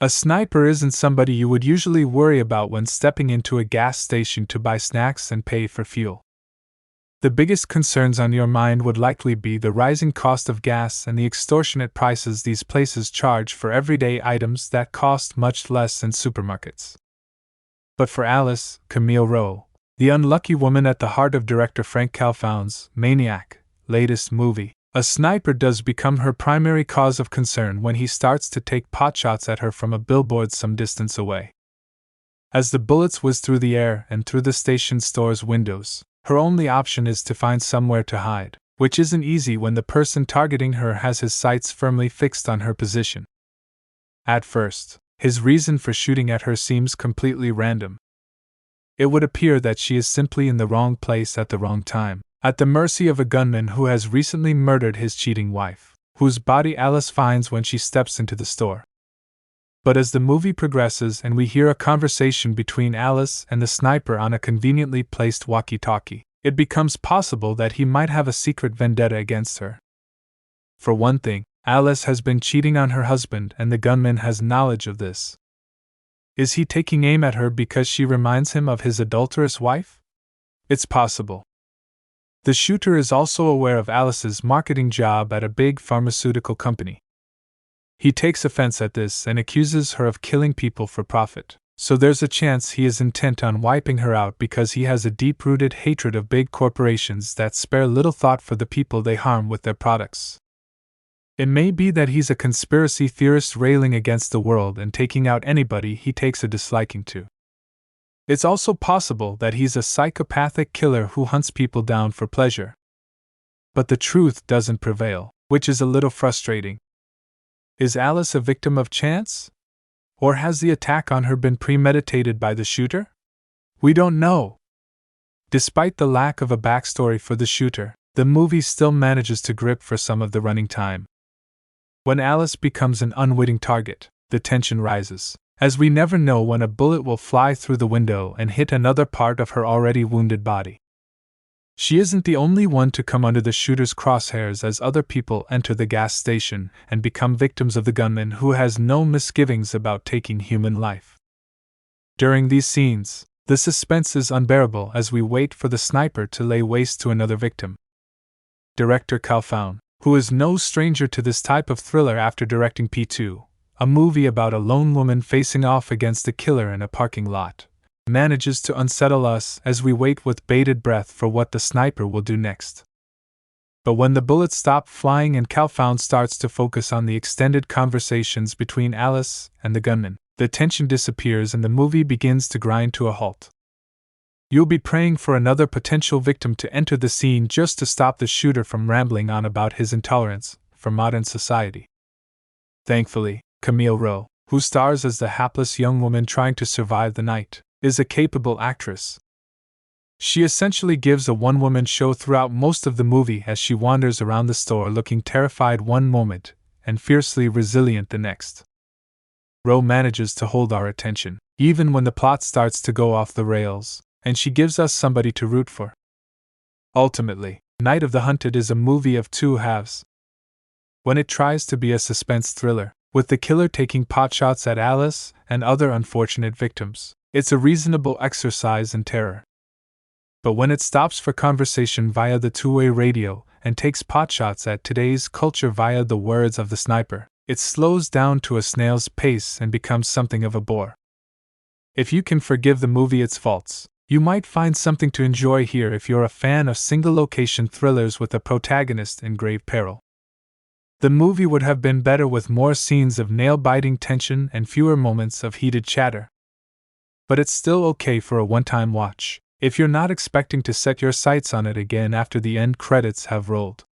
A sniper isn't somebody you would usually worry about when stepping into a gas station to buy snacks and pay for fuel. The biggest concerns on your mind would likely be the rising cost of gas and the extortionate prices these places charge for everyday items that cost much less in supermarkets. But for Alice, Camille Rowe, the unlucky woman at the heart of director Frank Calfoun's Maniac latest movie, a sniper does become her primary cause of concern when he starts to take potshots at her from a billboard some distance away. As the bullets whiz through the air and through the station store's windows, her only option is to find somewhere to hide, which isn't easy when the person targeting her has his sights firmly fixed on her position. At first, his reason for shooting at her seems completely random. It would appear that she is simply in the wrong place at the wrong time, at the mercy of a gunman who has recently murdered his cheating wife, whose body Alice finds when she steps into the store. But as the movie progresses and we hear a conversation between Alice and the sniper on a conveniently placed walkie-talkie, it becomes possible that he might have a secret vendetta against her. For one thing, Alice has been cheating on her husband and the gunman has knowledge of this. Is he taking aim at her because she reminds him of his adulterous wife? It's possible. The shooter is also aware of Alice's marketing job at a big pharmaceutical company. He takes offense at this and accuses her of killing people for profit, so there's a chance he is intent on wiping her out because he has a deep-rooted hatred of big corporations that spare little thought for the people they harm with their products. It may be that he's a conspiracy theorist railing against the world and taking out anybody he takes a disliking to. It's also possible that he's a psychopathic killer who hunts people down for pleasure. But the truth doesn't prevail, which is a little frustrating. Is Alice a victim of chance? Or has the attack on her been premeditated by the shooter? We don't know. Despite the lack of a backstory for the shooter, the movie still manages to grip for some of the running time. When Alice becomes an unwitting target, the tension rises, as we never know when a bullet will fly through the window and hit another part of her already wounded body. She isn't the only one to come under the shooter's crosshairs as other people enter the gas station and become victims of the gunman who has no misgivings about taking human life. During these scenes, the suspense is unbearable as we wait for the sniper to lay waste to another victim. Director Calfoun, who is no stranger to this type of thriller after directing P2, a movie about a lone woman facing off against a killer in a parking lot, manages to unsettle us as we wait with bated breath for what the sniper will do next. But when the bullets stop flying and Calfoun starts to focus on the extended conversations between Alice and the gunman, the tension disappears and the movie begins to grind to a halt. You'll be praying for another potential victim to enter the scene just to stop the shooter from rambling on about his intolerance for modern society. Thankfully, Camille Rowe, who stars as the hapless young woman trying to survive the night, is a capable actress. She essentially gives a one-woman show throughout most of the movie as she wanders around the store looking terrified one moment and fiercely resilient the next. Rowe manages to hold our attention, even when the plot starts to go off the rails, and she gives us somebody to root for. Ultimately, Night of the Hunted is a movie of two halves. When it tries to be a suspense thriller, with the killer taking potshots at Alice and other unfortunate victims, it's a reasonable exercise in terror. But when it stops for conversation via the two-way radio and takes potshots at today's culture via the words of the sniper, it slows down to a snail's pace and becomes something of a bore. If you can forgive the movie its faults, you might find something to enjoy here if you're a fan of single-location thrillers with a protagonist in grave peril. The movie would have been better with more scenes of nail-biting tension and fewer moments of heated chatter. But it's still okay for a one-time watch, if you're not expecting to set your sights on it again after the end credits have rolled.